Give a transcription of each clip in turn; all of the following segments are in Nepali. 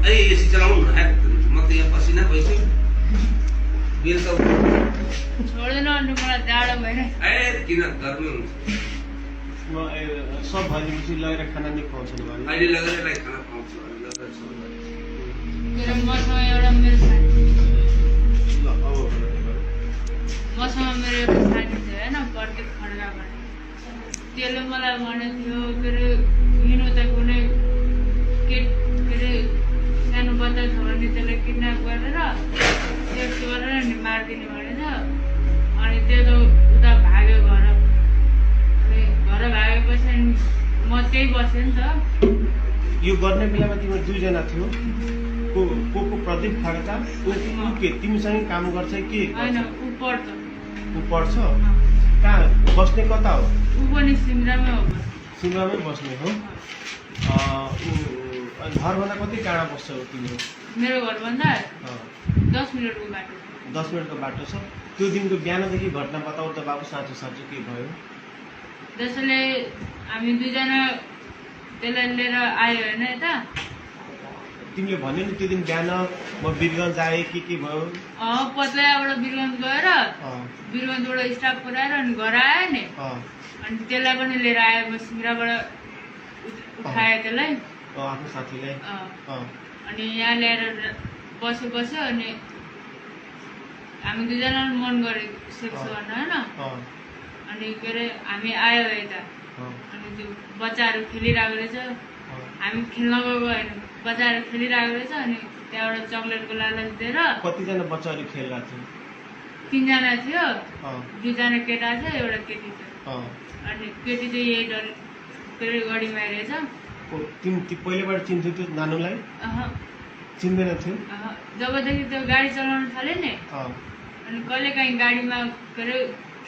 अरे एसी चलाउनु न म त यहाँ पसिना भइसक्यो बिल त छोड्दैन अनि मलाई जाडो भएन ए किन गर्मी हुन्छ सब भनेपछि लगेर खाना नि खुवाउँछ नि भने अहिले लगेर यसलाई खाना खुवाउँछु मेरो मसँग एउटा मेरो साथी ल अब मसँग मेरो एउटा साथी थियो होइन प्रत्येक खड्का भने त्यसले मलाई भनेको थियो के अरे हिँड्नु त कुनै के अरे सानो बच्चा छ भने त्यसलाई किडन्याप गरेर त्यस्तो गरेर नि मारिदिने भनेछ अनि त्यो त उता भाग्यो घर अनि घर भागेपछि म त्यही बसेँ नि त यो गर्ने बेलामा तिम्रो दुईजना थियो को प्रदीप खड्का के तिमीसँगै काम गर्छ कि होइन ऊ पढ्छ ऊ पढ्छ कहाँ बस्ने कता हो ऊ पनि सिमरामै हो सिमरामै बस्ने हो घरभन्दा कति टाढा बस्छ तिम्रो मेरो घरभन्दा 10 मिनटको बाटो 10 मिनटको बाटो छ त्यो दिनको बिहानदेखि घटना बताऊ त बाबु साँचो साँचो के भयो जसले हामी दुईजना त्यसलाई लिएर आयो होइन यता तिमीले भन्यो नि त्यो दिन बिहान म वीरगञ्ज आएँ के भयो पत्लैयाबाट वीरगञ्ज गएर वीरगञ्जबाट स्टाफ पुऱ्याएर अनि घर आयो नि अनि त्यसलाई पनि लिएर आयो म सिमराबाट उठाएँ त्यसलाई आफ्नो साथीलाई अनि यहाँ ल्याएर बस्यो अनि हामी दुईजना मन गऱ्यो सेक्स गर्न होइन अनि के अरे हामी आयो यता अनि त्यो बच्चाहरू खेलिरहेको रहेछ हामी खेल्न गएको होइन बच्चाहरू खेलिरहेको रहेछ अनि त्यहाँबाट चक्लेटको लालच दिएर कतिजना बच्चाहरू खेलिरहेको थियो 3 जना थियो 2 जना केटा थियो एउटा केटी थियो अनि केटी चाहिँ यही डर के अरे गढीमा रहेछ पहिलेबाट चिन्थ्यो त्यो नानुलाई चिन्दैन थियो जबदेखि त्यो गाडी चलाउन थाल्यो नि अनि कहिले काहीँ गाडीमा के अरे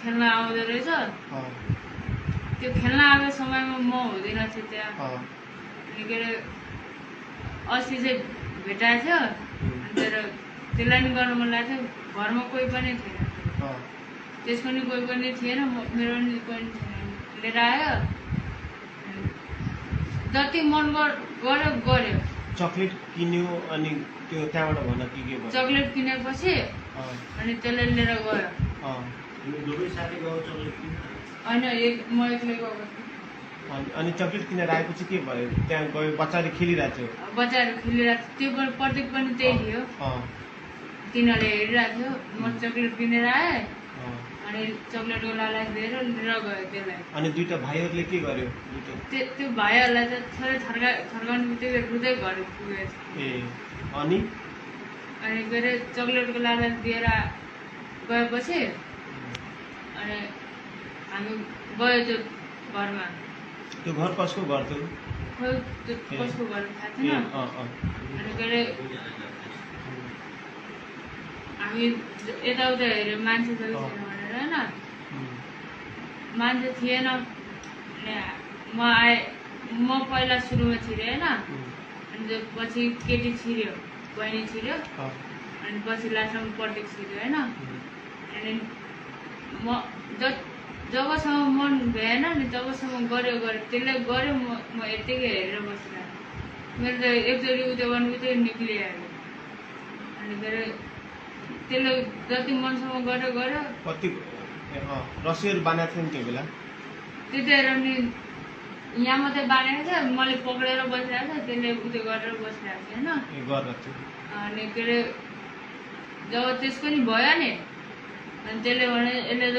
खेल्न आउँदो रहेछ त्यो खेल्न आएको समयमा म हुँदैन थिएँ त्यहाँ अनि के अरे अस्ति चाहिँ भेटाएको थियो तर त्यसलाई नि गर्नु मन लागेको थियो घरमा कोही पनि थिएन त्यसको नि कोही पनि थिएन मेरो नि कोही पनि थिएन लिएर आयो जति मन गर्यो चक्लेट किन्यो अनि त्यो त्यहाँबाट भन के भयो चक्लेट किनेपछि अनि त्यसलाई लिएर गयो होइन म एक्लै गएको अनि चक्लेट किनेर आएपछि के भयो त्यहाँ गयो बच्चाले खेलिरहेको थियो बच्चाहरू खेलिरहेको थियो त्यो प्रत्येक पनि त्यही थियो तिनीहरूले हेरिरहेको थियो म चक्लेट किनेर आएँ अनि चक्लेटको लालच दिएर लिएर गयो त्यसलाई अनि दुईटा भाइहरूले के गर्यो त्यो भाइहरूलाई त थोरै थर्काउनु बित्तिकै रुँदै घर पुगेछ अनि के अरे चक्लेटको लालच दिएर गएपछि अनि हामी गयो त्यो घरमा त्यो घर कसको घर थियो खोइ त्यो कसको घर थाहा थिएन अनि के अरे हामी यताउता हेऱ्यो मान्छे त छैन भनेर होइन मान्छे थिएन म पहिला सुरुमा छिरेँ होइन अनि पछि केटी छिर्यो बहिनी छिर्यो अनि पछि लास्टमा प्रत्येक छिर्यो होइन अनि म जबसम्म मन भएन नि तबसम्म गऱ्यो त्यसले गऱ्यो म यत्तिकै हेरेर बसिरहेँ मेरो त एकचोटि उयो गर्नु बित्तिकै निक्लिहाल्यो अनि के अरे त्यसले जति मनसम्म गऱ्यो कति रस्सीहरू बाँधेको थियो नि त्यो बेला त्यतिखेर नि यहाँ मात्रै बाँधेको थियो मैले पक्रेर बसिरहेको थिएँ त्यसले उयो गरेर बसिरहेको थियो होइन अनि के अरे जब त्यसको नि भयो नि अनि त्यसले भने यसले त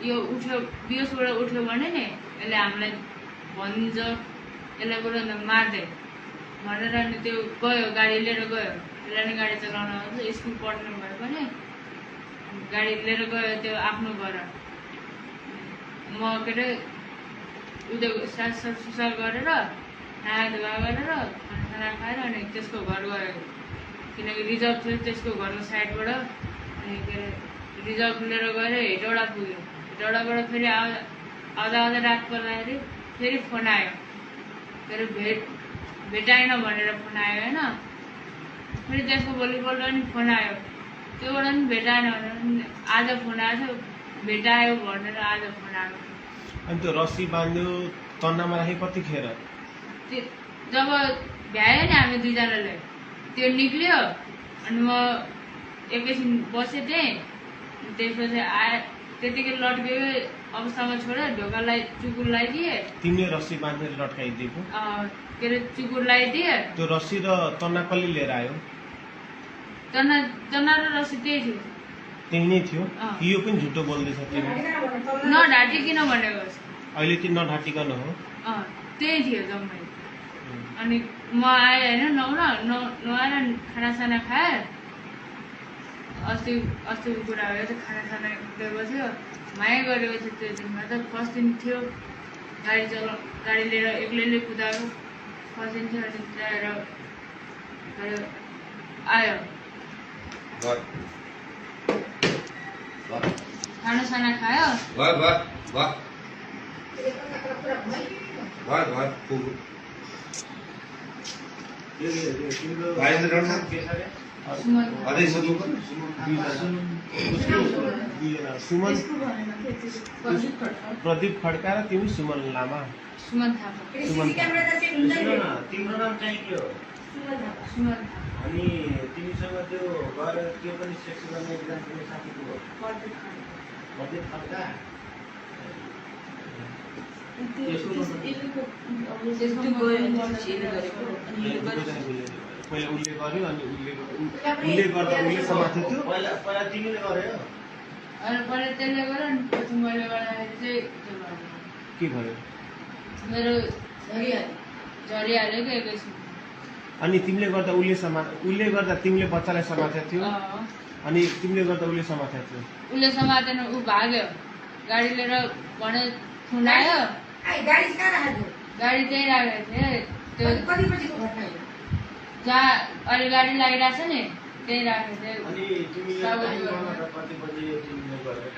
यो उठ्यो बियोसबाट उठ्यो भने नि यसले हामीलाई भनिदिन्छ यसलाई बरु मार्दे भनेर अनि त्यो गयो गाडी लिएर गयो त्यसलाई नि गाडी चलाउन आउँछ स्कुल पढ्नु भए पनि गाडी लिएर गयो त्यो आफ्नो घर म के अरे उयो सुसार गरेर नुहाइ धुवा गरेर खाना खाएर अनि त्यसको घर गयो किनकि रिजर्भ थियो त्यसको घरको साइडबाट अनि के अरे रिजर्भ लिएर गएर हेटौडा पुग्यो हेटौडाबाट फेरि आउँदा रात पर्दाखेरि फेरि फोन आयो के अरे भेटाएन भनेर फोन आयो होइन फेरि त्यसको भोलिपल्ट पनि फोन आयो त्योबाट पनि भेटाएन भनेर आज फोन आएको थियो भेटायो भनेर आज फोन आएको अनि त्यो रस्सी बाँध्यो तन्नामा राखे कतिखेर जब भ्यायो नि हामी दुईजनाले त्यो निक्ल्यो अनि म एकैछिन बसेँ त्यहीँ त्यसपछि आए त्यतिकै लट्केको अवस्थामा छोडेर ढोकालाई चुकुर लगाइदिएँ तिमीले रस्सी बाँधेर लट्काइदिएको के अरे चुकुर लगाइदिएँ त्यो रस्सी र तन्ना कसले लिएर आयो तना र रस्सी त्यही थियो त्यही नै थियो कि यो पनि झुटो बोल्दैछ तिमी नढाँटिकन भनेको अहिले चाहिँ नढाँटिकन हो त्यही थियो जम्मै अनि म आएँ होइन नुहाएर खानासाना खाएँ अस्तिको कुरा हो त्यो खानासाना बस्यो माया गरेको थियो त्यो दिनमा त फर्स्ट दिन थियो गाडी लिएर एक्लैले कुदाएको फर्स्ट दिन थियो अनि ल्याएर आयो खानासाना खायो सुमन प्रदीप खड्का र तिमी सुमन लामा सुमन थापा तिम्रो नाम चाहिँ के हो सुमन अनि तिमीसँग त्यो गएर त्यो पनि सेक्स गर्ने एकजना तिम्रो साथीको हो प्रदीप खड्का पहिला उसले गर्यो अनि उसले गर्दा उसले समातेको थियो पहिला तिमीले गर्यो अनि पहिला त्यसले गर्यो अनि पछि मैले गर्दाखेरि चाहिँ के त्यो गर्यो गर्यो मेरो झरिहाल्यो क्या एकैछिन अनि तिमीले गर्दा उसले गर्दा तिमीले बच्चालाई समातेको थियो अनि तिमीले गर्दा उसले समातेको थियो उसले समातेन ऊ भाग्यो गाडी लिएर भने थुनायो गाडी त्यहीँ राखेको थिएँ त्यो जहाँ अहिले गाडी लागिरहेको छ नि त्यहीँ राखेको थिएँ अनि तिमीले कति बजे तिमीले गर्यो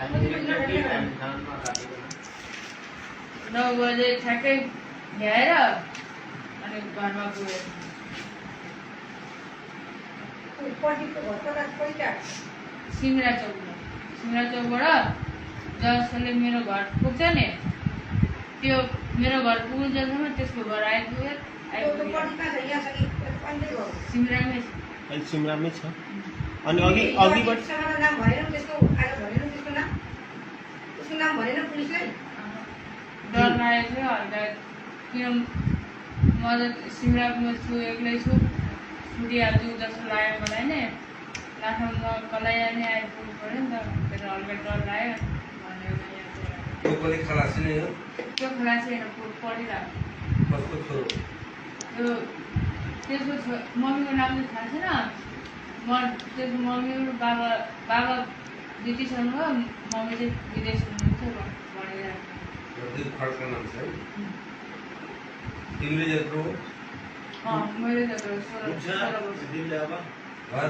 9 बजे ठ्याक्कै भ्याएर अनि घरमा पुगेँ सिमरा चौकबाट जसले मेरो घर पुग्छ नि त्यो मेरो घर पुग्नुसम्म त्यसको घर आइपुग्यो सिमरामै अहिले सिमरामै छ अनि अघिबाट डर लागेको थियो हल्का किन म त सिमरामा छु एक्लै छु छुटिहाल्छु जस्तो लाग्यो मलाई नै लास्टमा म कलाई नै आइपुग्नु पऱ्यो नि त त्यसो हल्का डर लाग्यो त्यो पनि खलासी नै हो त्यो खलासी होइन पढिरहेको कसको छोरो त्यो त्यसको मम्मीको नाम चाहिँ थाहा छैन म त्यसको मम्मी बाबा ब्रिटिसहरू हो मम्मी चाहिँ विदेश हुनुहुन्थ्यो भनिरहेको प्रदीप खड्का नाम छ है तिमीले जत्रो मैले त 16 वर्ष दिनले अब घर